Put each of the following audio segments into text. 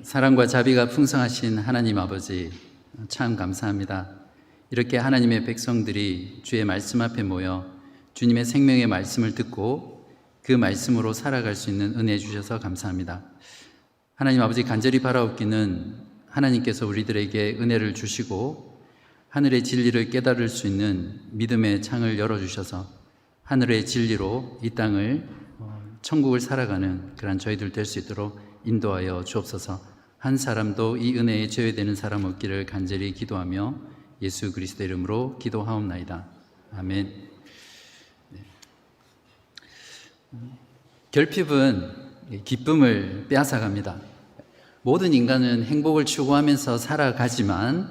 사랑과 자비가 풍성하신 하나님 아버지, 참 감사합니다. 이렇게 하나님의 백성들이 주의 말씀 앞에 모여 주님의 생명의 말씀을 듣고 그 말씀으로 살아갈 수 있는 은혜 주셔서 감사합니다. 하나님 아버지, 간절히 바라옵기는 하나님께서 우리들에게 은혜를 주시고 하늘의 진리를 깨달을 수 있는 믿음의 창을 열어주셔서 하늘의 진리로 이 땅을 천국을 살아가는 그런 저희들 될 수 있도록 인도하여 주옵소서. 한 사람도 이 은혜에 제외되는 사람 없기를 간절히 기도하며 예수 그리스도의 이름으로 기도하옵나이다. 아멘. 결핍은 기쁨을 빼앗아갑니다. 모든 인간은 행복을 추구하면서 살아가지만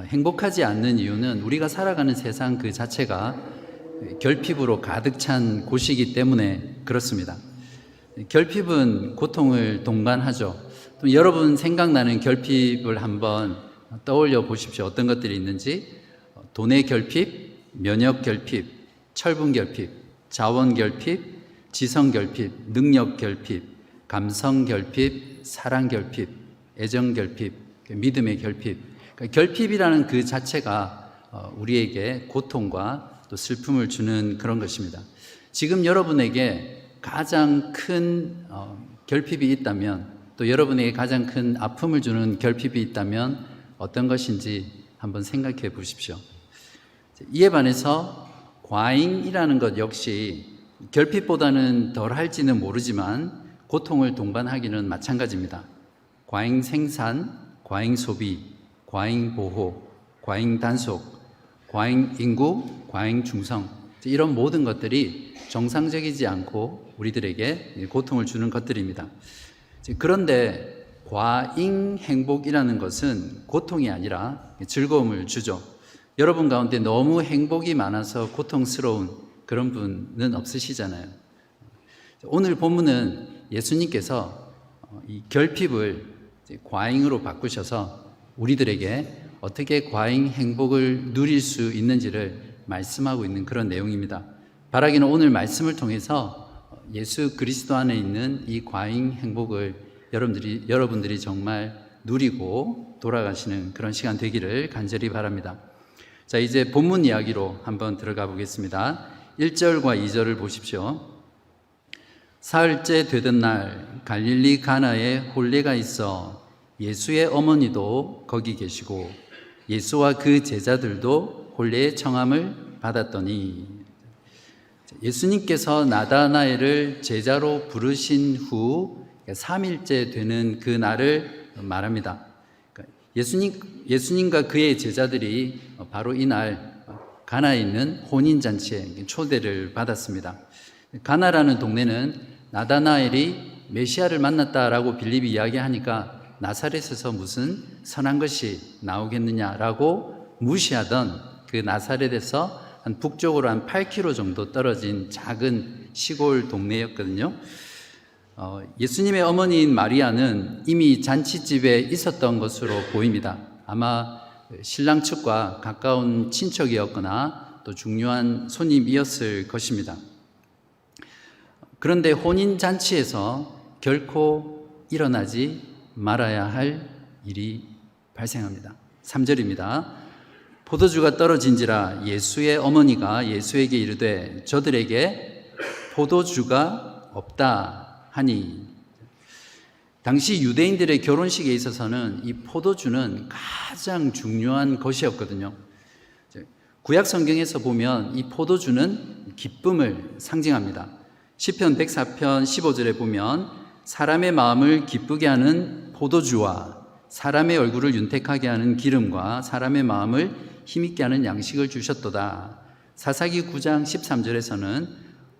행복하지 않는 이유는 우리가 살아가는 세상 그 자체가 결핍으로 가득 찬 곳이기 때문에 그렇습니다. 결핍은 고통을 동반하죠. 또 여러분 생각나는 결핍을 한번 떠올려 보십시오. 어떤 것들이 있는지. 돈의 결핍, 면역 결핍, 철분 결핍, 자원 결핍, 지성 결핍, 능력 결핍, 감성 결핍, 사랑 결핍, 애정 결핍, 믿음의 결핍. 그러니까 결핍이라는 그 자체가 우리에게 고통과 또 슬픔을 주는 그런 것입니다. 지금 여러분에게 가장 큰 결핍이 있다면, 또 여러분에게 가장 큰 아픔을 주는 결핍이 있다면 어떤 것인지 한번 생각해 보십시오. 이에 반해서 과잉이라는 것 역시 결핍보다는 덜 할지는 모르지만 고통을 동반하기는 마찬가지입니다. 과잉 생산, 과잉 소비, 과잉 보호, 과잉 단속, 과잉 인구, 과잉 중성, 이런 모든 것들이 정상적이지 않고 우리들에게 고통을 주는 것들입니다. 그런데 과잉 행복이라는 것은 고통이 아니라 즐거움을 주죠. 여러분 가운데 너무 행복이 많아서 고통스러운 그런 분은 없으시잖아요. 오늘 본문은 예수님께서 이 결핍을 과잉으로 바꾸셔서 우리들에게 어떻게 과잉 행복을 누릴 수 있는지를 말씀하고 있는 그런 내용입니다. 바라기는 오늘 말씀을 통해서 예수 그리스도 안에 있는 이 과잉 행복을 여러분들이 정말 누리고 돌아가시는 그런 시간 되기를 간절히 바랍니다. 자, 이제 본문 이야기로 한번 들어가 보겠습니다. 1절과 2절을 보십시오. 사흘째 되던 날 갈릴리 가나에 혼례가 있어 예수의 어머니도 거기 계시고 예수와 그 제자들도 혼례의 청함을 받았더니, 예수님께서 나다나엘을 제자로 부르신 후 3일째 되는 그 날을 말합니다. 예수님과 그의 제자들이 바로 이날 가나에 있는 혼인잔치에 초대를 받았습니다. 가나라는 동네는 나다나엘이 메시아를 만났다라고 빌립이 이야기하니까 나사렛에서 무슨 선한 것이 나오겠느냐라고 무시하던 그 나사렛에서 한 북쪽으로 한 8km 정도 떨어진 작은 시골 동네였거든요. 예수님의 어머니인 마리아는 이미 잔치집에 있었던 것으로 보입니다. 아마 신랑 측과 가까운 친척이었거나 또 중요한 손님이었을 것입니다. 그런데 혼인잔치에서 결코 일어나지 말아야 할 일이 발생합니다. 3절입니다. 포도주가 떨어진지라 예수의 어머니가 예수에게 이르되 저들에게 포도주가 없다 하니, 당시 유대인들의 결혼식에 있어서는 이 포도주는 가장 중요한 것이었거든요. 구약 성경에서 보면 이 포도주는 기쁨을 상징합니다. 시편 104편 15절에 보면 사람의 마음을 기쁘게 하는 포도주와 사람의 얼굴을 윤택하게 하는 기름과 사람의 마음을 힘있게 하는 양식을 주셨도다. 사사기 9장 13절에서는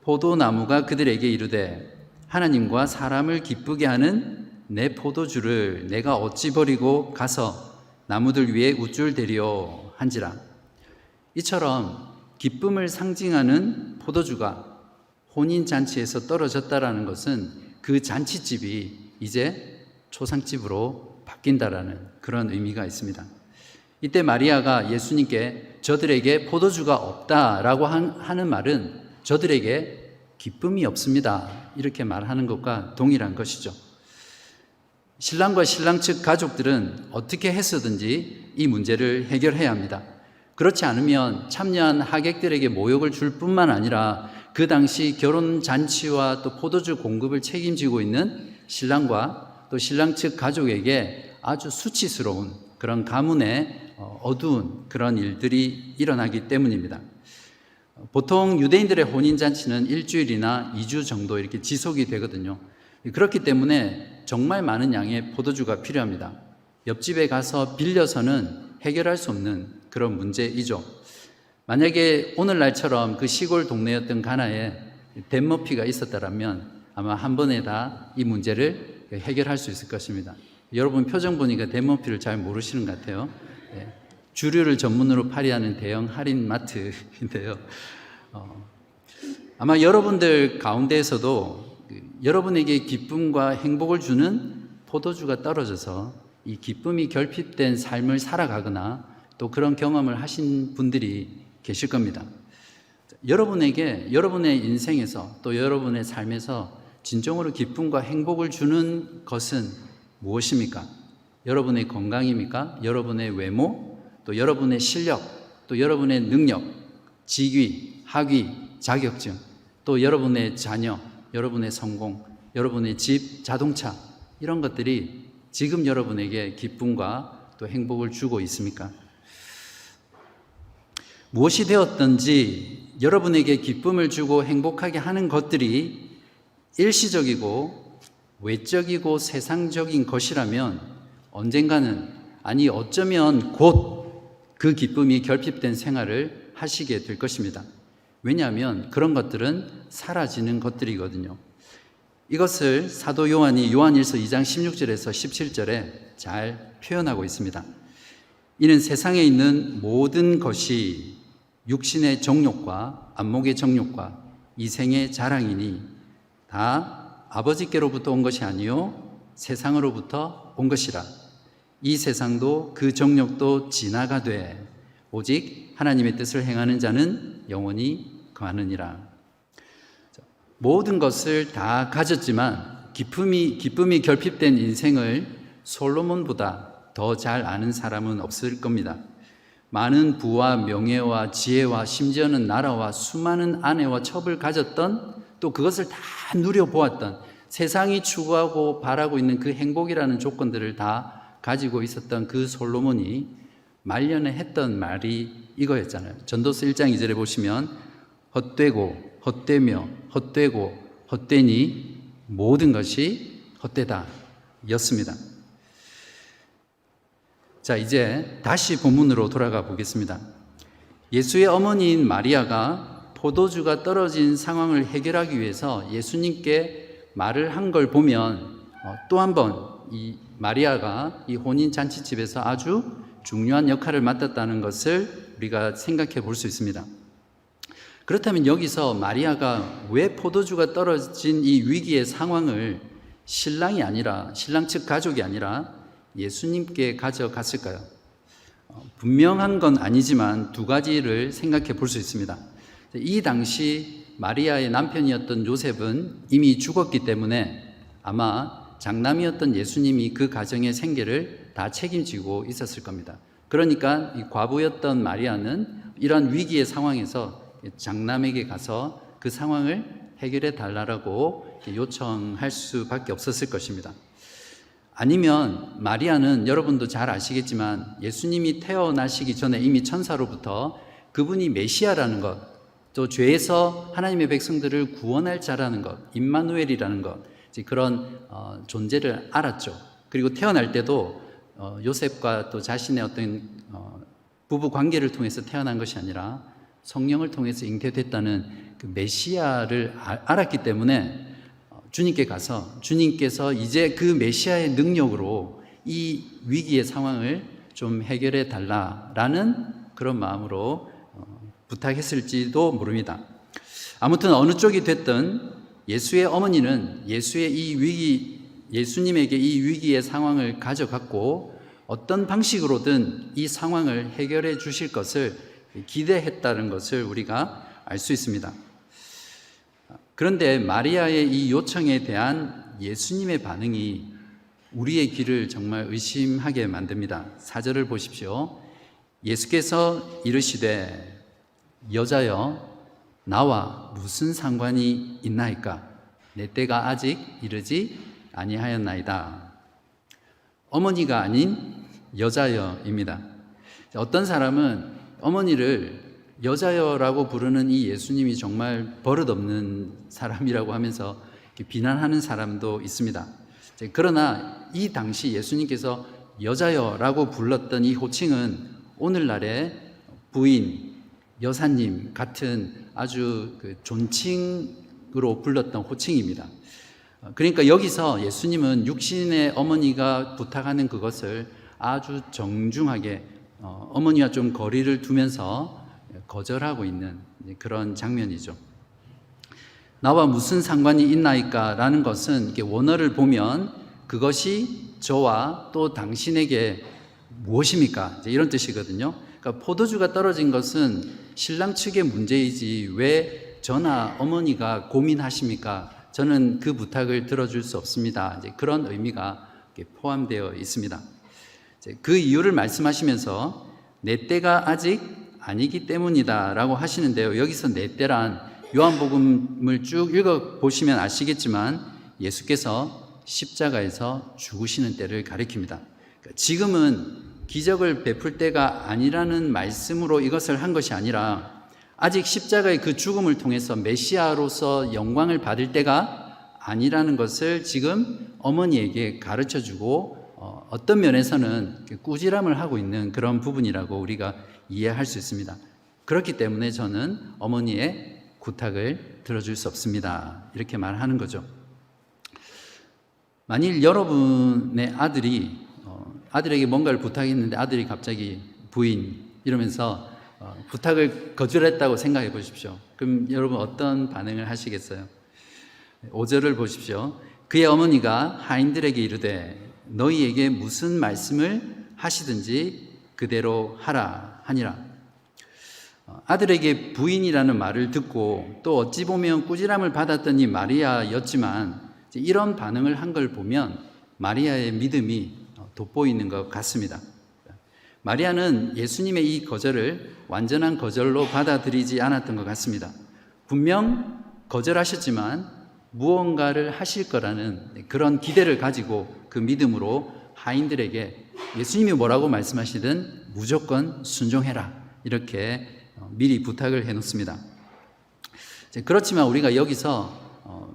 포도나무가 그들에게 이르되 하나님과 사람을 기쁘게 하는 내 포도주를 내가 어찌 버리고 가서 나무들 위에 우쭐대리오 한지라. 이처럼 기쁨을 상징하는 포도주가 혼인잔치에서 떨어졌다라는 것은 그 잔치집이 이제 초상집으로 바뀐다라는 그런 의미가 있습니다. 이때 마리아가 예수님께 저들에게 포도주가 없다라고 하는 말은 저들에게 기쁨이 없습니다 이렇게 말하는 것과 동일한 것이죠. 신랑과 신랑 측 가족들은 어떻게 해서든지 이 문제를 해결해야 합니다. 그렇지 않으면 참여한 하객들에게 모욕을 줄 뿐만 아니라 그 당시 결혼 잔치와 또 포도주 공급을 책임지고 있는 신랑과 또 신랑 측 가족에게 아주 수치스러운 그런 가문의 어두운 그런 일들이 일어나기 때문입니다. 보통 유대인들의 혼인잔치는 일주일이나 2주 정도 이렇게 지속이 되거든요. 그렇기 때문에 정말 많은 양의 포도주가 필요합니다. 옆집에 가서 빌려서는 해결할 수 없는 그런 문제이죠. 만약에 오늘날처럼 그 시골 동네였던 가나에 댐머피가 있었다면 아마 한 번에 다 이 문제를 해결할 수 있을 것입니다. 여러분 표정 보니까 댐머피를 잘 모르시는 것 같아요. 주류를 전문으로 팔이하는 대형 할인 마트인데요. 아마 여러분들 가운데에서도 여러분에게 기쁨과 행복을 주는 포도주가 떨어져서 이 기쁨이 결핍된 삶을 살아가거나 또 그런 경험을 하신 분들이 계실 겁니다. 여러분에게 여러분의 인생에서 또 여러분의 삶에서 진정으로 기쁨과 행복을 주는 것은 무엇입니까? 여러분의 건강입니까? 여러분의 외모, 또 여러분의 실력, 또 여러분의 능력, 직위, 학위, 자격증, 또 여러분의 자녀, 여러분의 성공, 여러분의 집, 자동차, 이런 것들이 지금 여러분에게 기쁨과 또 행복을 주고 있습니까? 무엇이 되었든지 여러분에게 기쁨을 주고 행복하게 하는 것들이 일시적이고 외적이고 세상적인 것이라면 언젠가는, 아니 어쩌면 곧 그 기쁨이 결핍된 생활을 하시게 될 것입니다. 왜냐하면 그런 것들은 사라지는 것들이거든요. 이것을 사도 요한이 요한일서 2장 16절에서 17절에 잘 표현하고 있습니다. 이는 세상에 있는 모든 것이 육신의 정욕과 안목의 정욕과 이생의 자랑이니 다 아버지께로부터 온 것이 아니요 세상으로부터 온 것이라. 이 세상도 그 정욕도 지나가되 오직 하나님의 뜻을 행하는 자는 영원히 거하느니라. 모든 것을 다 가졌지만 기쁨이 결핍된 인생을 솔로몬보다 더 잘 아는 사람은 없을 겁니다. 많은 부와 명예와 지혜와 심지어는 나라와 수많은 아내와 첩을 가졌던, 또 그것을 다 누려보았던, 세상이 추구하고 바라고 있는 그 행복이라는 조건들을 다 가지고 있었던 그 솔로몬이 말년에 했던 말이 이거였잖아요. 전도서 1장 2절에 보시면 헛되고 헛되며 헛되고 헛되니 모든 것이 헛되다 였습니다. 자, 이제 다시 본문으로 돌아가 보겠습니다. 예수의 어머니인 마리아가 포도주가 떨어진 상황을 해결하기 위해서 예수님께 말을 한 걸 보면 또 한 번 이 마리아가 이 혼인 잔치집에서 아주 중요한 역할을 맡았다는 것을 우리가 생각해 볼 수 있습니다. 그렇다면 여기서 마리아가 왜 포도주가 떨어진 이 위기의 상황을 신랑이 아니라, 신랑 측 가족이 아니라 예수님께 가져갔을까요? 분명한 건 아니지만 두 가지를 생각해 볼 수 있습니다. 이 당시 마리아의 남편이었던 요셉은 이미 죽었기 때문에 아마 장남이었던 예수님이 그 가정의 생계를 다 책임지고 있었을 겁니다. 그러니까 이 과부였던 마리아는 이런 위기의 상황에서 장남에게 가서 그 상황을 해결해 달라고 요청할 수밖에 없었을 것입니다. 아니면 마리아는 여러분도 잘 아시겠지만 예수님이 태어나시기 전에 이미 천사로부터 그분이 메시아라는 것, 또 죄에서 하나님의 백성들을 구원할 자라는 것, 임마누엘이라는 것, 그런 존재를 알았죠. 그리고 태어날 때도 요셉과 또 자신의 어떤 부부 관계를 통해서 태어난 것이 아니라 성령을 통해서 잉태됐다는 그 메시아를 알았기 때문에 주님께 가서 주님께서 이제 그 메시아의 능력으로 이 위기의 상황을 좀 해결해 달라라는 그런 마음으로 부탁했을지도 모릅니다. 아무튼 어느 쪽이 됐든 예수의 어머니는 예수님에게 이 위기의 상황을 가져갔고 어떤 방식으로든 이 상황을 해결해 주실 것을 기대했다는 것을 우리가 알 수 있습니다. 그런데 마리아의 이 요청에 대한 예수님의 반응이 우리의 귀를 정말 의심하게 만듭니다. 4절을 보십시오. 예수께서 이르시되 여자여 나와 무슨 상관이 있나이까? 내 때가 아직 이르지 아니하였나이다. 어머니가 아닌 여자여입니다. 어떤 사람은 어머니를 여자여라고 부르는 이 예수님이 정말 버릇없는 사람이라고 하면서 비난하는 사람도 있습니다. 그러나 이 당시 예수님께서 여자여라고 불렀던 이 호칭은 오늘날의 부인, 여사님 같은 아주 존칭으로 불렀던 호칭입니다. 그러니까 여기서 예수님은 육신의 어머니가 부탁하는 그것을 아주 정중하게 어머니와 좀 거리를 두면서 거절하고 있는 그런 장면이죠. 나와 무슨 상관이 있나이까? 라는 것은 원어를 보면 그것이 저와 또 당신에게 무엇입니까? 이런 뜻이거든요. 그러니까 포도주가 떨어진 것은 신랑 측의 문제이지 왜 저나 어머니가 고민하십니까? 저는 그 부탁을 들어줄 수 없습니다. 그런 의미가 포함되어 있습니다. 그 이유를 말씀하시면서 내 때가 아직 아니기 때문이다 라고 하시는데요. 여기서 내 때란 요한복음을 쭉 읽어보시면 아시겠지만 예수께서 십자가에서 죽으시는 때를 가리킵니다. 지금은 기적을 베풀 때가 아니라는 말씀으로 이것을 한 것이 아니라 아직 십자가의 그 죽음을 통해서 메시아로서 영광을 받을 때가 아니라는 것을 지금 어머니에게 가르쳐주고 어떤 면에서는 꾸지람을 하고 있는 그런 부분이라고 우리가 이해할 수 있습니다. 그렇기 때문에 저는 어머니의 부탁을 들어줄 수 없습니다. 이렇게 말하는 거죠. 만일 여러분의 아들에게 뭔가를 부탁했는데 아들이 갑자기 부인 이러면서 부탁을 거절했다고 생각해 보십시오. 그럼 여러분 어떤 반응을 하시겠어요? 5절을 보십시오. 그의 어머니가 하인들에게 이르되 너희에게 무슨 말씀을 하시든지 그대로 하라 하니라. 아들에게 부인이라는 말을 듣고 또 어찌 보면 꾸지람을 받았던 이 마리아였지만 이런 반응을 한 걸 보면 마리아의 믿음이 돋보이는 것 같습니다. 마리아는 예수님의 이 거절을 완전한 거절로 받아들이지 않았던 것 같습니다. 분명 거절하셨지만 무언가를 하실 거라는 그런 기대를 가지고 그 믿음으로 하인들에게 예수님이 뭐라고 말씀하시든 무조건 순종해라 이렇게 미리 부탁을 해놓습니다. 그렇지만 우리가 여기서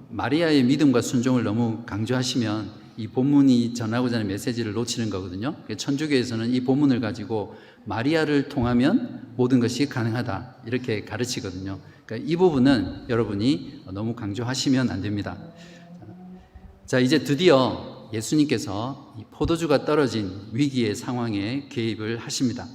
마리아의 믿음과 순종을 너무 강조하시면 이 본문이 전하고자 하는 메시지를 놓치는 거거든요. 천주교에서는 이 본문을 가지고 마리아를 통하면 모든 것이 가능하다 이렇게 가르치거든요. 그러니까 이 부분은 여러분이 너무 강조하시면 안 됩니다. 자, 이제 드디어 예수님께서 이 포도주가 떨어진 위기의 상황에 개입을 하십니다.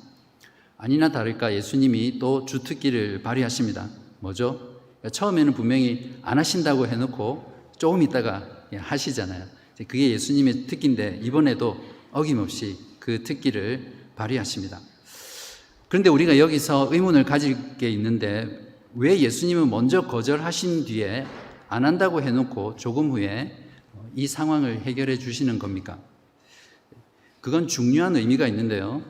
아니나 다를까 예수님이 또 주특기를 발휘하십니다. 뭐죠? 처음에는 분명히 안 하신다고 해놓고 조금 있다가 하시잖아요. 그게 예수님의 특기인데 이번에도 어김없이 그 특기를 발휘하십니다. 그런데 우리가 여기서 의문을 가질 게 있는데 왜 예수님은 먼저 거절하신 뒤에 안 한다고 해놓고 조금 후에 이 상황을 해결해 주시는 겁니까? 그건 중요한 의미가 있는데요.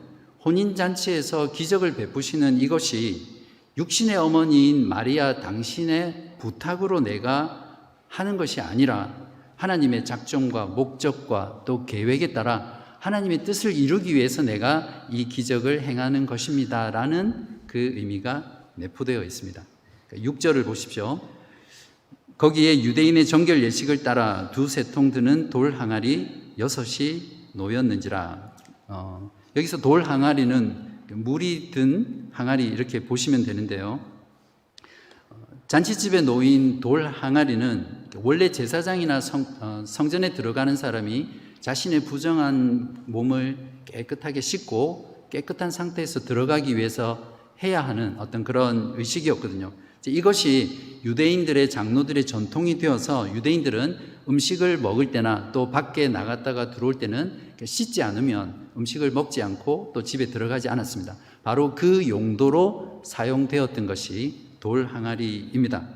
혼인잔치에서 기적을 베푸시는 이것이 육신의 어머니인 마리아 당신의 부탁으로 내가 하는 것이 아니라 하나님의 작정과 목적과 또 계획에 따라 하나님의 뜻을 이루기 위해서 내가 이 기적을 행하는 것입니다 라는 그 의미가 내포되어 있습니다. 6절을 보십시오. 거기에 유대인의 정결 예식을 따라 두세 통 드는 돌 항아리 6이 놓였는지라. 여기서 돌 항아리는 물이 든 항아리 이렇게 보시면 되는데요. 잔치집에 놓인 돌 항아리는 원래 제사장이나 성전에 들어가는 사람이 자신의 부정한 몸을 깨끗하게 씻고 깨끗한 상태에서 들어가기 위해서 해야 하는 어떤 그런 의식이었거든요. 이것이 유대인들의 장로들의 전통이 되어서 유대인들은 음식을 먹을 때나 또 밖에 나갔다가 들어올 때는 씻지 않으면 음식을 먹지 않고 또 집에 들어가지 않았습니다. 바로 그 용도로 사용되었던 것이 돌 항아리입니다.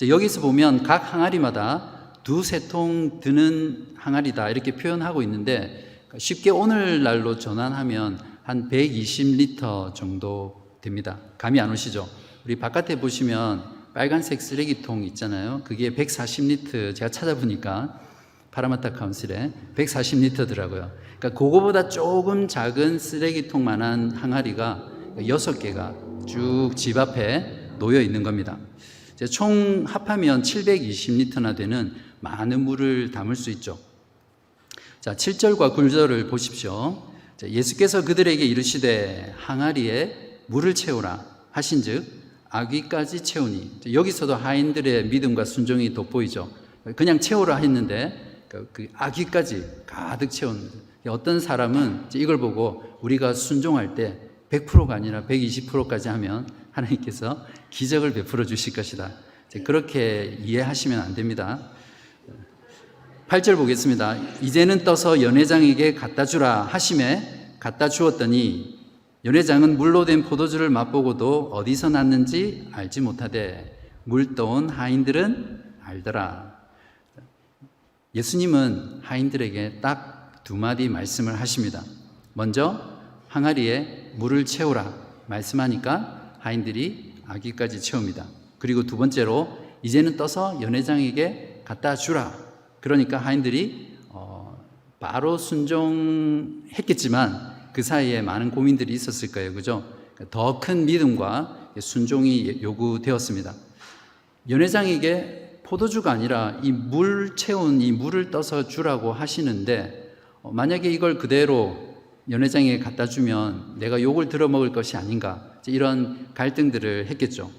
여기서 보면 각 항아리마다 두세 통 드는 항아리다 이렇게 표현하고 있는데 쉽게 오늘날로 전환하면 한 120리터 정도 됩니다. 감이 안 오시죠? 우리 바깥에 보시면 빨간색 쓰레기통 있잖아요. 그게 140리터 제가 찾아보니까 파라마타 카운슬에 140리터더라고요. 그러니까 그거보다 조금 작은 쓰레기통만한 항아리가 6개가 쭉 집 앞에 놓여 있는 겁니다. 총 합하면 720리터나 되는 많은 물을 담을 수 있죠. 자, 7절과 9절을 보십시오. 자, 예수께서 그들에게 이르시되 항아리에 물을 채우라 하신즉 아귀까지 채우니, 여기서도 하인들의 믿음과 순종이 돋보이죠. 그냥 채우라 했는데 그 아귀까지 가득 채운, 어떤 사람은 이걸 보고 우리가 순종할 때 100%가 아니라 120%까지 하면 하나님께서 기적을 베풀어 주실 것이다. 그렇게 이해하시면 안 됩니다. 8절 보겠습니다. 이제는 떠서 연회장에게 갖다 주라 하심에 갖다 주었더니 연회장은 물로 된 포도주를 맛보고도 어디서 났는지 알지 못하되 물 떠온 하인들은 알더라. 예수님은 하인들에게 딱 두 마디 말씀을 하십니다. 먼저 항아리에 물을 채우라 말씀하니까 하인들이 아귀까지 채웁니다. 그리고 두 번째로 이제는 떠서 연회장에게 갖다 주라. 그러니까 하인들이 바로 순종했겠지만 그 사이에 많은 고민들이 있었을 거예요. 그죠? 더 큰 믿음과 순종이 요구되었습니다. 연회장에게 포도주가 아니라 이 물 채운 이 물을 떠서 주라고 하시는데 만약에 이걸 그대로 연회장에 갖다 주면 내가 욕을 들어먹을 것이 아닌가, 이런 갈등들을 했겠죠.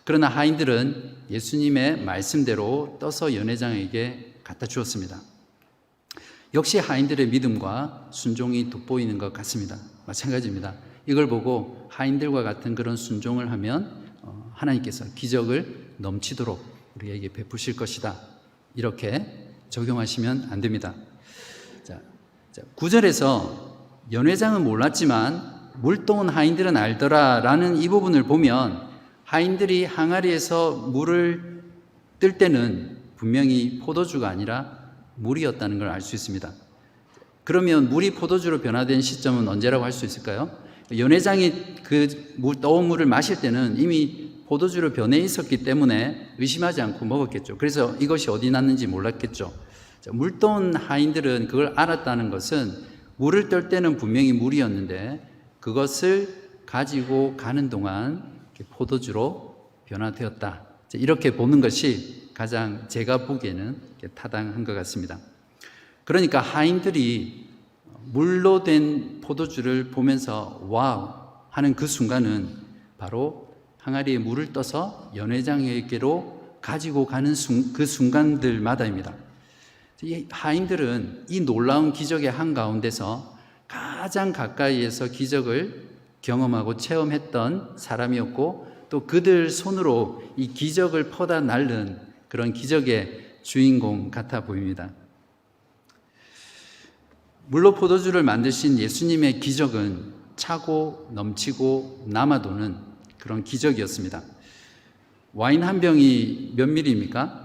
그러나 하인들은 예수님의 말씀대로 떠서 연회장에게 갖다 주었습니다. 역시 하인들의 믿음과 순종이 돋보이는 것 같습니다. 마찬가지입니다. 이걸 보고 하인들과 같은 그런 순종을 하면 하나님께서 기적을 넘치도록 우리에게 베푸실 것이다. 이렇게 적용하시면 안 됩니다. 자, 9절에서 연회장은 몰랐지만 물 떠온 하인들은 알더라 라는 이 부분을 보면 하인들이 항아리에서 물을 뜰 때는 분명히 포도주가 아니라 물이었다는 걸 알 수 있습니다. 그러면 물이 포도주로 변화된 시점은 언제라고 할 수 있을까요? 연회장이 그 떠온 물을 마실 때는 이미 포도주로 변해 있었기 때문에 의심하지 않고 먹었겠죠. 그래서 이것이 어디 났는지 몰랐겠죠. 물 떠온 하인들은 그걸 알았다는 것은 물을 뜰 때는 분명히 물이었는데 그것을 가지고 가는 동안 포도주로 변화되었다. 이렇게 보는 것이 가장 제가 보기에는 타당한 것 같습니다. 그러니까 하인들이 물로 된 포도주를 보면서 와우 하는 그 순간은 바로 항아리에 물을 떠서 연회장에게로 가지고 가는 그 순간들마다입니다. 이 하인들은 이 놀라운 기적의 한가운데서 가장 가까이에서 기적을 경험하고 체험했던 사람이었고 또 그들 손으로 이 기적을 퍼다 날른 그런 기적의 주인공 같아 보입니다. 물로 포도주를 만드신 예수님의 기적은 차고 넘치고 남아도는 그런 기적이었습니다. 와인 한 병이 몇 밀리입니까?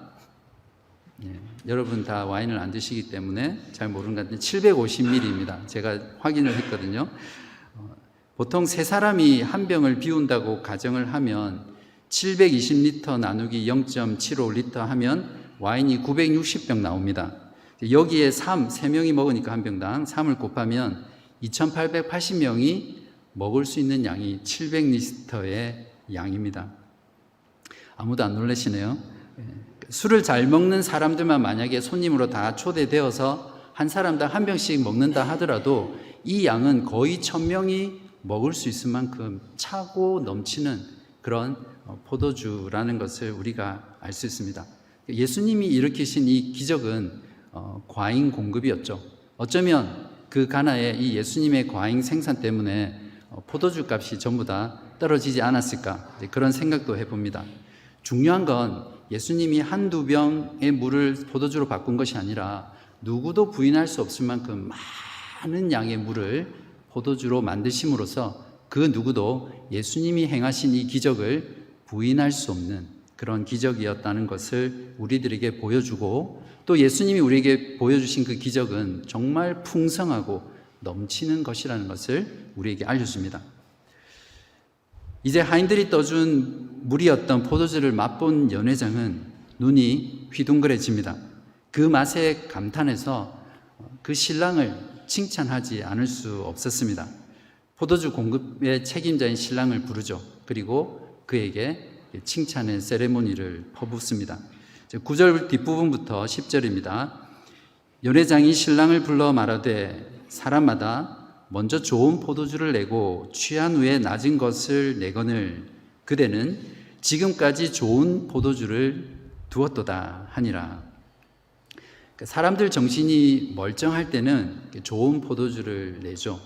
여러분 다 와인을 안 드시기 때문에 잘 모르는 것 같은데 750ml입니다. 제가 확인을 했거든요. 보통 세 사람이 한 병을 비운다고 가정을 하면 720리터 나누기 0.75리터 하면 와인이 960병 나옵니다. 여기에 3명이 먹으니까 한 병당 3을 곱하면 2880명이 먹을 수 있는 양이 700리터의 양입니다. 아무도 안 놀라시네요. 술을 잘 먹는 사람들만 만약에 손님으로 다 초대되어서 한 사람당 한 병씩 먹는다 하더라도 이 양은 거의 1000명이 먹을 수 있을 만큼 차고 넘치는 그런 포도주라는 것을 우리가 알 수 있습니다. 예수님이 일으키신 이 기적은 과잉 공급이었죠. 어쩌면 그 가나에 이 예수님의 과잉 생산 때문에 포도주 값이 전부 다 떨어지지 않았을까, 그런 생각도 해봅니다. 중요한 건 예수님이 한두 병의 물을 포도주로 바꾼 것이 아니라 누구도 부인할 수 없을 만큼 많은 양의 물을 포도주로 만드심으로써 그 누구도 예수님이 행하신 이 기적을 부인할 수 없는 그런 기적이었다는 것을 우리들에게 보여주고, 또 예수님이 우리에게 보여주신 그 기적은 정말 풍성하고 넘치는 것이라는 것을 우리에게 알려줍니다. 이제 하인들이 떠준 물이었던 포도주를 맛본 연회장은 눈이 휘둥그레집니다. 그 맛에 감탄해서 그 신랑을 칭찬하지 않을 수 없었습니다. 포도주 공급의 책임자인 신랑을 부르죠. 그리고 그에게 칭찬의 세레모니를 퍼붓습니다. 9절 뒷부분부터 10절입니다. 연회장이 신랑을 불러 말하되 사람마다 먼저 좋은 포도주를 내고 취한 후에 낮은 것을 내거늘 그대는 지금까지 좋은 포도주를 두었도다 하니라. 사람들 정신이 멀쩡할 때는 좋은 포도주를 내죠.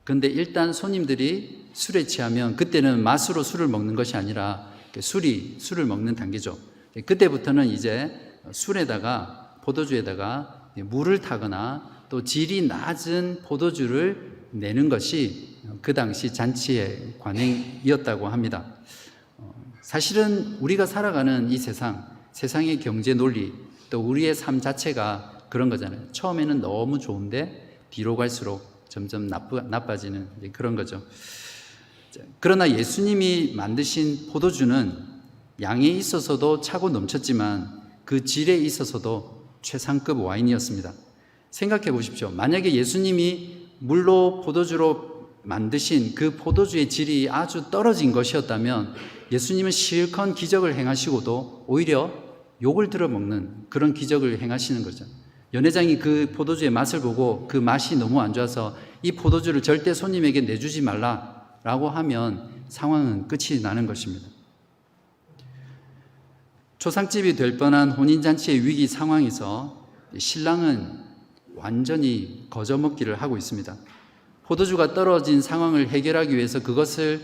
그런데 일단 손님들이 술에 취하면 그때는 맛으로 술을 먹는 것이 아니라 술을 먹는 단계죠. 그때부터는 이제 술에다가 포도주에다가 물을 타거나 또 질이 낮은 포도주를 내는 것이 그 당시 잔치의 관행이었다고 합니다. 사실은 우리가 살아가는 이 세상의 경제 논리, 또 우리의 삶 자체가 그런 거잖아요. 처음에는 너무 좋은데 뒤로 갈수록 점점 나빠지는 그런 거죠. 그러나 예수님이 만드신 포도주는 양에 있어서도 차고 넘쳤지만 그 질에 있어서도 최상급 와인이었습니다. 생각해 보십시오. 만약에 예수님이 물로 포도주로 만드신 그 포도주의 질이 아주 떨어진 것이었다면 예수님은 실컷 기적을 행하시고도 오히려 욕을 들어먹는 그런 기적을 행하시는 거죠. 연회장이 그 포도주의 맛을 보고 그 맛이 너무 안 좋아서 이 포도주를 절대 손님에게 내주지 말라라고 하면 상황은 끝이 나는 것입니다. 초상집이 될 뻔한 혼인잔치의 위기 상황에서 신랑은 완전히 거저먹기를 하고 있습니다. 포도주가 떨어진 상황을 해결하기 위해서 그것을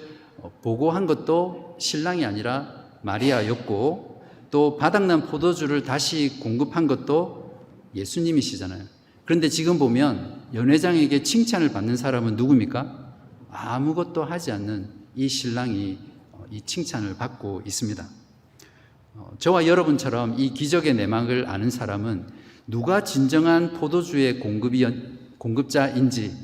보고한 것도 신랑이 아니라 마리아였고, 또 바닥난 포도주를 다시 공급한 것도 예수님이시잖아요. 그런데 지금 보면 연회장에게 칭찬을 받는 사람은 누굽니까? 아무것도 하지 않는 이 신랑이 이 칭찬을 받고 있습니다. 저와 여러분처럼 이 기적의 내막을 아는 사람은 누가 진정한 포도주의 공급자인지,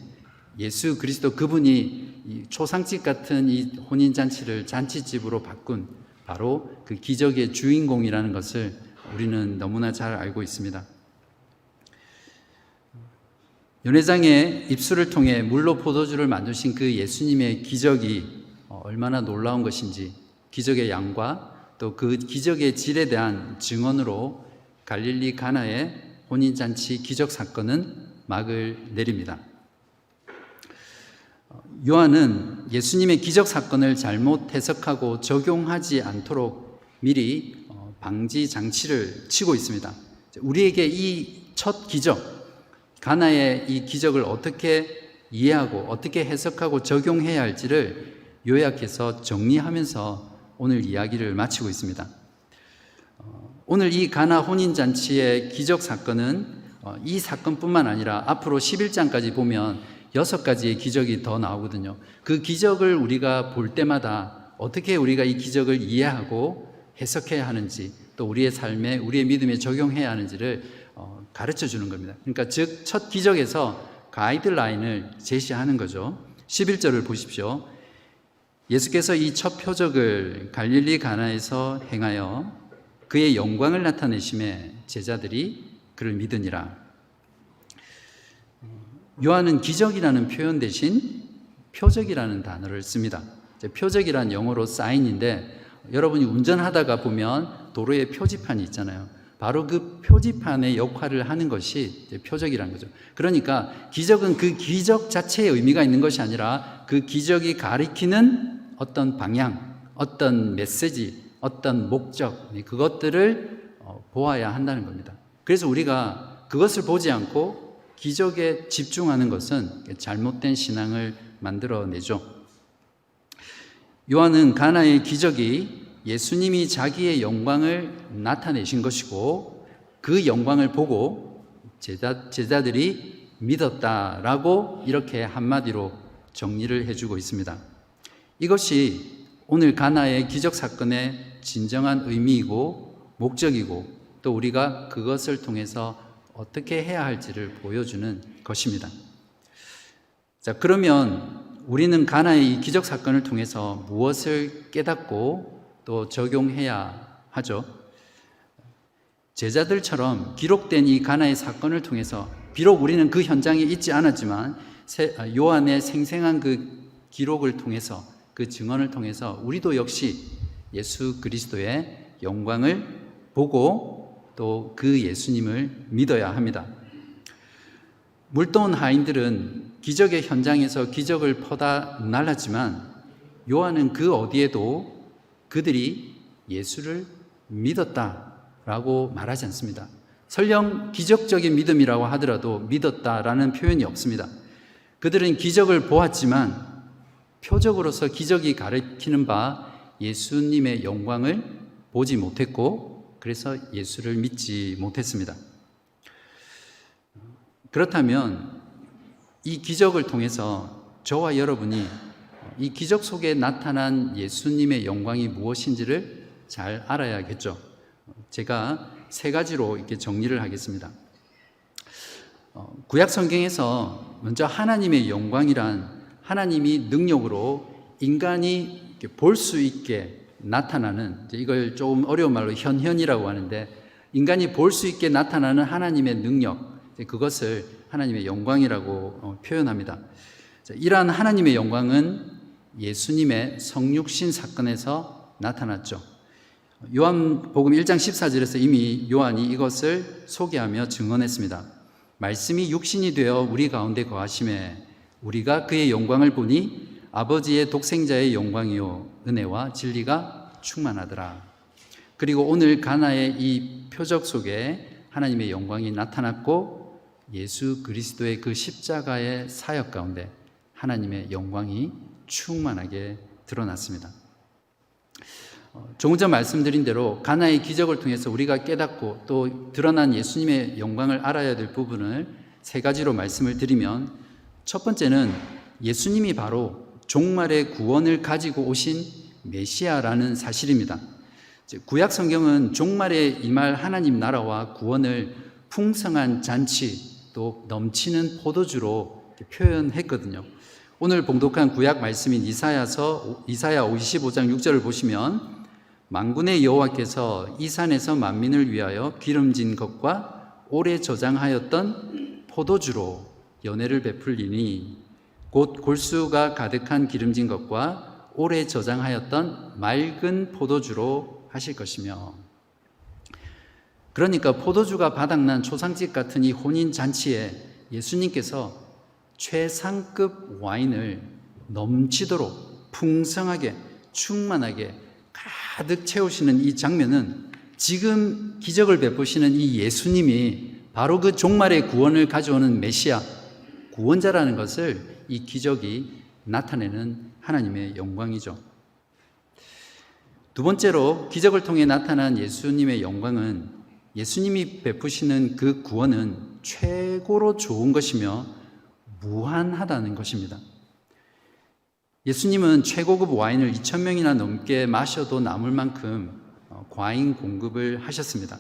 예수 그리스도 그분이 이 초상집 같은 이 혼인잔치를 잔치집으로 바꾼 바로 그 기적의 주인공이라는 것을 우리는 너무나 잘 알고 있습니다. 연회장의 입술을 통해 물로 포도주를 만드신 그 예수님의 기적이 얼마나 놀라운 것인지, 기적의 양과 또 그 기적의 질에 대한 증언으로 갈릴리 가나의 혼인잔치 기적 사건은 막을 내립니다. 요한은 예수님의 기적 사건을 잘못 해석하고 적용하지 않도록 미리 방지 장치를 치고 있습니다. 우리에게 이 첫 기적, 가나의 이 기적을 어떻게 이해하고 어떻게 해석하고 적용해야 할지를 요약해서 정리하면서 오늘 이야기를 마치고 있습니다. 오늘 이 가나 혼인잔치의 기적 사건은 이 사건뿐만 아니라 앞으로 11장까지 보면 6가지의 기적이 더 나오거든요. 그 기적을 우리가 볼 때마다 어떻게 우리가 이 기적을 이해하고 해석해야 하는지, 또 우리의 삶에, 우리의 믿음에 적용해야 하는지를 가르쳐 주는 겁니다. 그러니까 즉 첫 기적에서 가이드라인을 제시하는 거죠. 11절을 보십시오. 예수께서 이 첫 표적을 갈릴리 가나에서 행하여 그의 영광을 나타내심에 제자들이 그를 믿으니라. 요한은 기적이라는 표현 대신 표적이라는 단어를 씁니다. 표적이란 영어로 사인인데, 여러분이 운전하다가 보면 도로에 표지판이 있잖아요. 바로 그 표지판의 역할을 하는 것이 표적이라는 거죠. 그러니까 기적은 그 기적 자체의 의미가 있는 것이 아니라 그 기적이 가리키는 어떤 방향, 어떤 메시지, 어떤 목적, 그것들을 보아야 한다는 겁니다. 그래서 우리가 그것을 보지 않고 기적에 집중하는 것은 잘못된 신앙을 만들어내죠. 요한은 가나의 기적이 예수님이 자기의 영광을 나타내신 것이고, 그 영광을 보고 제자들이 믿었다라고 이렇게 한마디로 정리를 해주고 있습니다. 이것이 오늘 가나의 기적 사건의 진정한 의미이고 목적이고 또 우리가 그것을 통해서 어떻게 해야 할지를 보여주는 것입니다. 자, 그러면 우리는 가나의 이 기적 사건을 통해서 무엇을 깨닫고 또 적용해야 하죠? 제자들처럼 기록된 이 가나의 사건을 통해서 비록 우리는 그 현장에 있지 않았지만 요한의 생생한 그 기록을 통해서 그 증언을 통해서 우리도 역시 예수 그리스도의 영광을 보고 또 그 예수님을 믿어야 합니다. 물도온 하인들은 기적의 현장에서 기적을 퍼다 날랐지만 요한은 그 어디에도 그들이 예수를 믿었다라고 말하지 않습니다. 설령 기적적인 믿음이라고 하더라도 믿었다라는 표현이 없습니다. 그들은 기적을 보았지만 표적으로서 기적이 가리키는 바 예수님의 영광을 보지 못했고 그래서 예수를 믿지 못했습니다. 그렇다면 이 기적을 통해서 저와 여러분이 이 기적 속에 나타난 예수님의 영광이 무엇인지를 잘 알아야겠죠. 제가 세 가지로 이렇게 정리를 하겠습니다. 구약 성경에서 먼저 하나님의 영광이란 하나님이 능력으로 인간이 볼 수 있게 나타나는, 이걸 조금 어려운 말로 현현이라고 하는데 인간이 볼 수 있게 나타나는 하나님의 능력, 그것을 하나님의 영광이라고 표현합니다. 이러한 하나님의 영광은 예수님의 성육신 사건에서 나타났죠. 요한복음 1장 14절에서 이미 요한이 이것을 소개하며 증언했습니다. 말씀이 육신이 되어 우리 가운데 거하심에 우리가 그의 영광을 보니 아버지의 독생자의 영광이요 은혜와 진리가 충만하더라. 그리고 오늘 가나의 이 표적 속에 하나님의 영광이 나타났고 예수 그리스도의 그 십자가의 사역 가운데 하나님의 영광이 충만하게 드러났습니다. 조금 전 말씀드린 대로 가나의 기적을 통해서 우리가 깨닫고 또 드러난 예수님의 영광을 알아야 될 부분을 세 가지로 말씀을 드리면, 첫 번째는 예수님이 바로 종말의 구원을 가지고 오신 메시아라는 사실입니다. 구약 성경은 종말에 임할 하나님 나라와 구원을 풍성한 잔치 또 넘치는 포도주로 표현했거든요. 오늘 봉독한 구약 말씀인 이사야 55장 6절을 보시면 만군의 여호와께서 이 산에서 만민을 위하여 기름진 것과 오래 저장하였던 포도주로 연회를 베풀리니 곧 골수가 가득한 기름진 것과 오래 저장하였던 맑은 포도주로 하실 것이며, 그러니까 포도주가 바닥난 초상집 같은 이 혼인잔치에 예수님께서 최상급 와인을 넘치도록 풍성하게 충만하게 가득 채우시는 이 장면은 지금 기적을 베푸시는 이 예수님이 바로 그 종말의 구원을 가져오는 메시아, 구원자라는 것을 이 기적이 나타내는 하나님의 영광이죠. 두 번째로 기적을 통해 나타난 예수님의 영광은 예수님이 베푸시는 그 구원은 최고로 좋은 것이며 무한하다는 것입니다. 예수님은 최고급 와인을 2,000명이나 넘게 마셔도 남을 만큼 과인 공급을 하셨습니다.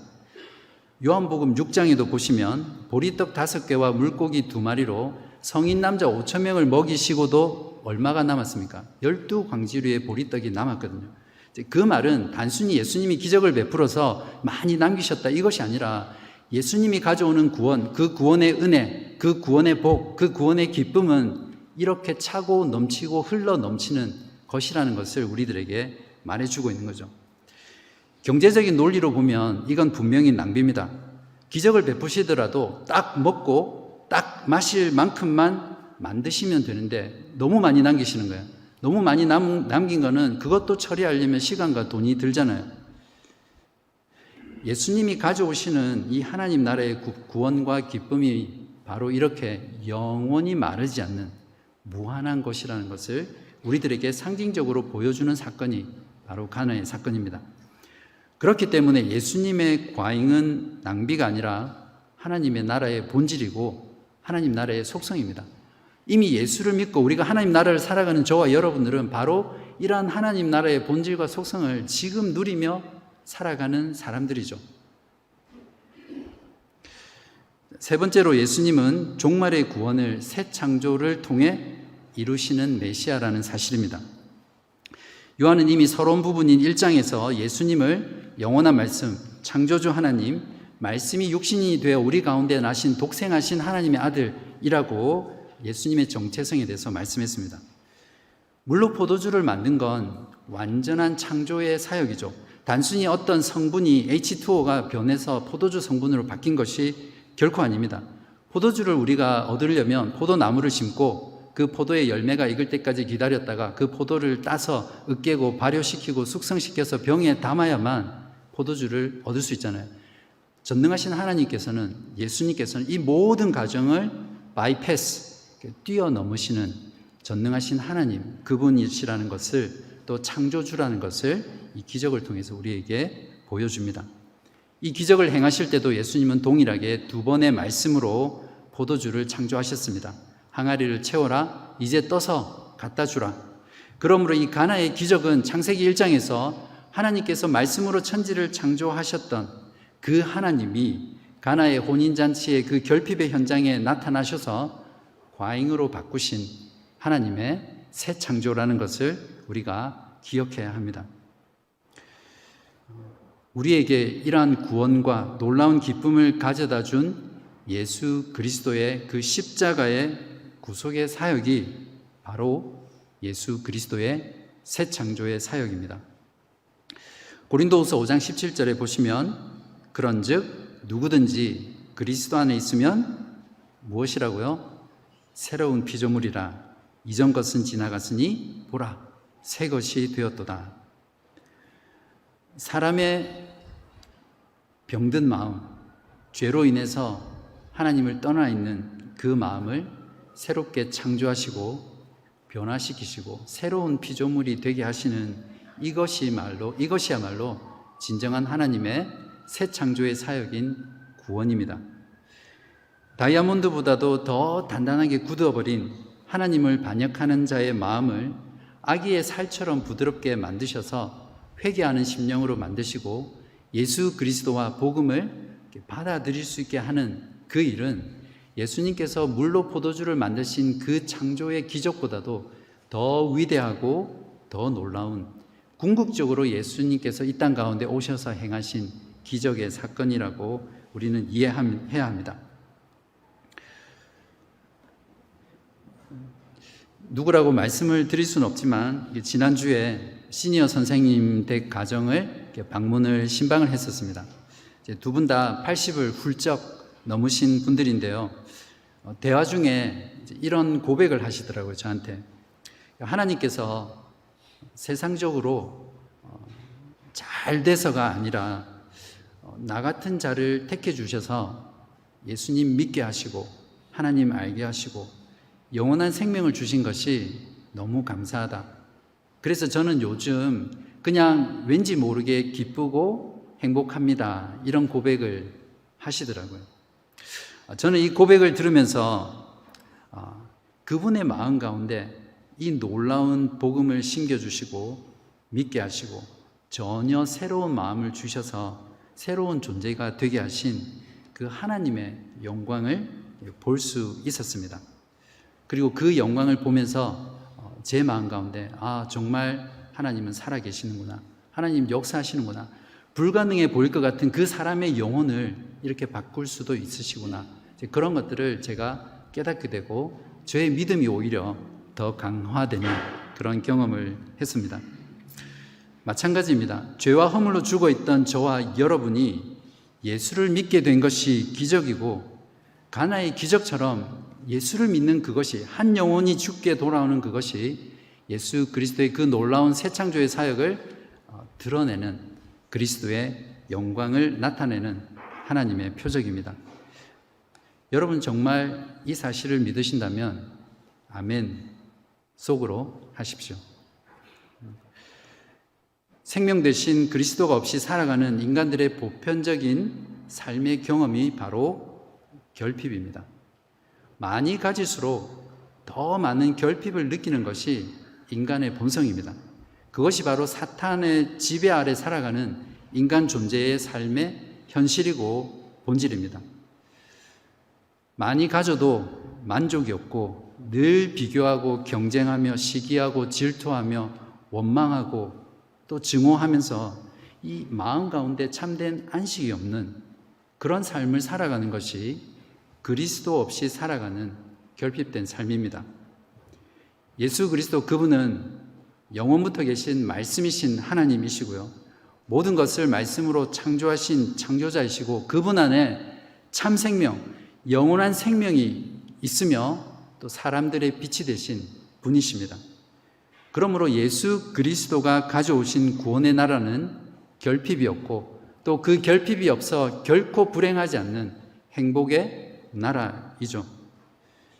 요한복음 6장에도 보시면 보리떡 5개와 물고기 2마리로 성인 남자 5,000명을 먹이시고도 얼마가 남았습니까? 12광지류의 보리떡이 남았거든요. 그 말은 단순히 예수님이 기적을 베풀어서 많이 남기셨다 이것이 아니라 예수님이 가져오는 구원, 그 구원의 은혜, 그 구원의 복, 그 구원의 기쁨은 이렇게 차고 넘치고 흘러 넘치는 것이라는 것을 우리들에게 말해주고 있는 거죠. 경제적인 논리로 보면 이건 분명히 낭비입니다. 기적을 베푸시더라도 딱 먹고 딱 마실 만큼만 만드시면 되는데 너무 많이 남기시는 거예요. 너무 많이 남긴 거는 그것도 처리하려면 시간과 돈이 들잖아요. 예수님이 가져오시는 이 하나님 나라의 구원과 기쁨이 바로 이렇게 영원히 마르지 않는 무한한 것이라는 것을 우리들에게 상징적으로 보여주는 사건이 바로 가나의 사건입니다. 그렇기 때문에 예수님의 과잉은 낭비가 아니라 하나님의 나라의 본질이고 하나님 나라의 속성입니다. 이미 예수를 믿고 우리가 하나님 나라를 살아가는 저와 여러분들은 바로 이러한 하나님 나라의 본질과 속성을 지금 누리며 살아가는 사람들이죠. 세 번째로 예수님은 종말의 구원을 새 창조를 통해 이루시는 메시아라는 사실입니다. 요한은 이미 서론 부분인 1장에서 예수님을 영원한 말씀, 창조주 하나님, 말씀이 육신이 되어 우리 가운데 나신 독생하신 하나님의 아들이라고 예수님의 정체성에 대해서 말씀했습니다. 물로 포도주를 만든 건 완전한 창조의 사역이죠. 단순히 어떤 성분이 H2O가 변해서 포도주 성분으로 바뀐 것이 결코 아닙니다. 포도주를 우리가 얻으려면 포도나무를 심고 그 포도의 열매가 익을 때까지 기다렸다가 그 포도를 따서 으깨고 발효시키고 숙성시켜서 병에 담아야만 포도주를 얻을 수 있잖아요. 전능하신 하나님께서는, 예수님께서는 이 모든 과정을 바이패스, 뛰어넘으시는 전능하신 하나님, 그분이시라는 것을, 또 창조주라는 것을 이 기적을 통해서 우리에게 보여줍니다. 이 기적을 행하실 때도 예수님은 동일하게 두 번의 말씀으로 포도주를 창조하셨습니다. 항아리를 채워라, 이제 떠서 갖다 주라. 그러므로 이 가나의 기적은 창세기 1장에서 하나님께서 말씀으로 천지를 창조하셨던 그 하나님이 가나의 혼인잔치의 그 결핍의 현장에 나타나셔서 과잉으로 바꾸신 하나님의 새 창조라는 것을 우리가 기억해야 합니다. 우리에게 이러한 구원과 놀라운 기쁨을 가져다 준 예수 그리스도의 그 십자가의 구속의 사역이 바로 예수 그리스도의 새 창조의 사역입니다. 고린도후서 5장 17절에 보시면 그런즉 누구든지 그리스도 안에 있으면 무엇이라고요? 새로운 피조물이라. 이전 것은 지나갔으니 보라, 새 것이 되었도다. 사람의 병든 마음, 죄로 인해서 하나님을 떠나 있는 그 마음을 새롭게 창조하시고 변화시키시고 새로운 피조물이 되게 하시는 이것이야말로 진정한 하나님의 새 창조의 사역인 구원입니다. 다이아몬드보다도 더 단단하게 굳어버린 하나님을 반역하는 자의 마음을 아기의 살처럼 부드럽게 만드셔서 회개하는 심령으로 만드시고 예수 그리스도와 복음을 받아들일 수 있게 하는 그 일은 예수님께서 물로 포도주를 만드신 그 창조의 기적보다도 더 위대하고 더 놀라운, 궁극적으로 예수님께서 이 땅 가운데 오셔서 행하신 기적의 사건이라고 우리는 이해해야 합니다. 누구라고 말씀을 드릴 수는 없지만 지난주에 시니어 선생님 댁 가정을 방문을 했었습니다. 두 분 다 80을 훌쩍 넘으신 분들인데요. 대화 중에 이런 고백을 하시더라고요, 저한테. 하나님께서 세상적으로 잘 돼서가 아니라 나 같은 자를 택해 주셔서 예수님 믿게 하시고 하나님 알게 하시고 영원한 생명을 주신 것이 너무 감사하다. 그래서 저는 요즘 그냥 왠지 모르게 기쁘고 행복합니다. 이런 고백을 하시더라고요. 저는 이 고백을 들으면서 그분의 마음 가운데 이 놀라운 복음을 심겨주시고 믿게 하시고 전혀 새로운 마음을 주셔서 새로운 존재가 되게 하신 그 하나님의 영광을 볼 수 있었습니다. 그리고 그 영광을 보면서 제 마음 가운데 정말 하나님은 살아계시는구나, 하나님 역사하시는구나, 불가능해 보일 것 같은 그 사람의 영혼을 이렇게 바꿀 수도 있으시구나, 그런 것들을 제가 깨닫게 되고 저의 믿음이 오히려 더 강화되는 그런 경험을 했습니다. 마찬가지입니다. 죄와 허물로 죽어있던 저와 여러분이 예수를 믿게 된 것이 기적이고, 가나의 기적처럼 예수를 믿는 그것이, 한 영혼이 죽게 돌아오는 그것이 예수 그리스도의 그 놀라운 새 창조의 사역을 드러내는, 그리스도의 영광을 나타내는 하나님의 표적입니다. 여러분 정말 이 사실을 믿으신다면 아멘 속으로 하십시오. 생명 대신 그리스도가 없이 살아가는 인간들의 보편적인 삶의 경험이 바로 결핍입니다. 많이 가질수록 더 많은 결핍을 느끼는 것이 인간의 본성입니다. 그것이 바로 사탄의 지배 아래 살아가는 인간 존재의 삶의 현실이고 본질입니다. 많이 가져도 만족이 없고 늘 비교하고 경쟁하며 시기하고 질투하며 원망하고 또 증오하면서 이 마음 가운데 참된 안식이 없는 그런 삶을 살아가는 것이 그리스도 없이 살아가는 결핍된 삶입니다. 예수 그리스도 그분은 영원부터 계신 말씀이신 하나님이시고요. 모든 것을 말씀으로 창조하신 창조자이시고 그분 안에 참 생명, 영원한 생명이 있으며 또 사람들의 빛이 되신 분이십니다. 그러므로 예수 그리스도가 가져오신 구원의 나라는 결핍이 없고 또 그 결핍이 없어 결코 불행하지 않는 행복의 나라이죠.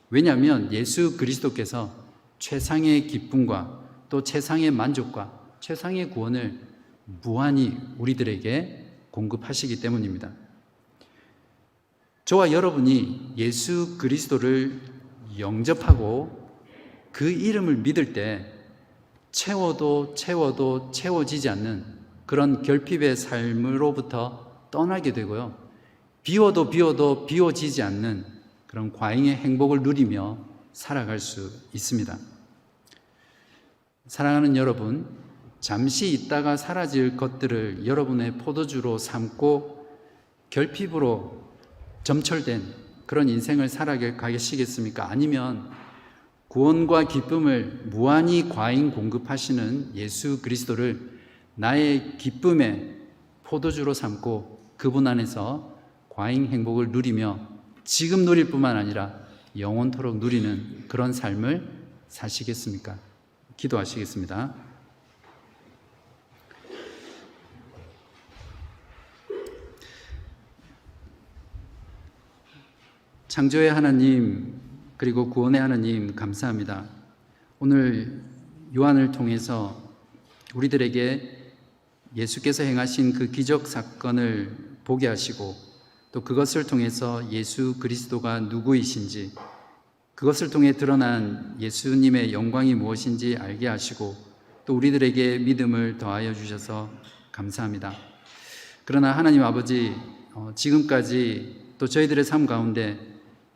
왜냐하면 예수 그리스도께서 최상의 기쁨과 또 최상의 만족과 최상의 구원을 무한히 우리들에게 공급하시기 때문입니다. 저와 여러분이 예수 그리스도를 영접하고 그 이름을 믿을 때 채워도 채워지지 않는 그런 결핍의 삶으로부터 떠나게 되고요. 비워도 비워지지 않는 그런 과잉의 행복을 누리며 살아갈 수 있습니다. 사랑하는 여러분, 잠시 있다가 사라질 것들을 여러분의 포도주로 삼고 결핍으로 점철된 그런 인생을 살아가시겠습니까? 아니면 구원과 기쁨을 무한히 과잉 공급하시는 예수 그리스도를 나의 기쁨의 포도주로 삼고 그분 안에서 과잉 행복을 누리며 지금 누릴 뿐만 아니라 영원토록 누리는 그런 삶을 사시겠습니까? 기도하시겠습니다. 창조의 하나님 그리고 구원의 하나님 감사합니다. 오늘 요한을 통해서 우리들에게 예수께서 행하신 그 기적 사건을 보게 하시고 또 그것을 통해서 예수 그리스도가 누구이신지 그것을 통해 드러난 예수님의 영광이 무엇인지 알게 하시고 또 우리들에게 믿음을 더하여 주셔서 감사합니다. 그러나 하나님 아버지 지금까지 또 저희들의 삶 가운데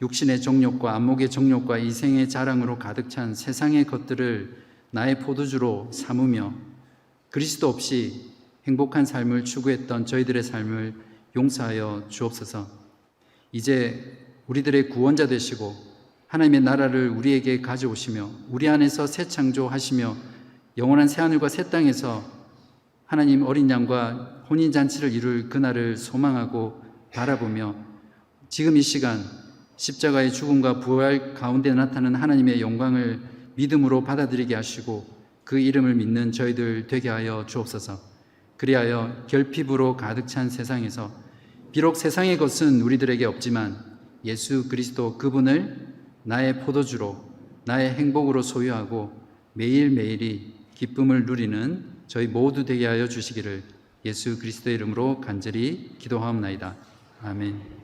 육신의 정욕과 안목의 정욕과 이생의 자랑으로 가득 찬 세상의 것들을 나의 포도주로 삼으며 그리스도 없이 행복한 삶을 추구했던 저희들의 삶을 용서하여 주옵소서. 이제 우리들의 구원자 되시고 하나님의 나라를 우리에게 가져오시며 우리 안에서 새 창조하시며 영원한 새하늘과 새 땅에서 하나님 어린 양과 혼인잔치를 이룰 그날을 소망하고 바라보며 지금 이 시간 십자가의 죽음과 부활 가운데 나타나는 하나님의 영광을 믿음으로 받아들이게 하시고 그 이름을 믿는 저희들 되게 하여 주옵소서. 그리하여 결핍으로 가득 찬 세상에서 비록 세상의 것은 우리들에게 없지만 예수 그리스도 그분을 나의 포도주로 나의 행복으로 소유하고 매일매일이 기쁨을 누리는 저희 모두 되게 하여 주시기를 예수 그리스도의 이름으로 간절히 기도하옵나이다. 아멘.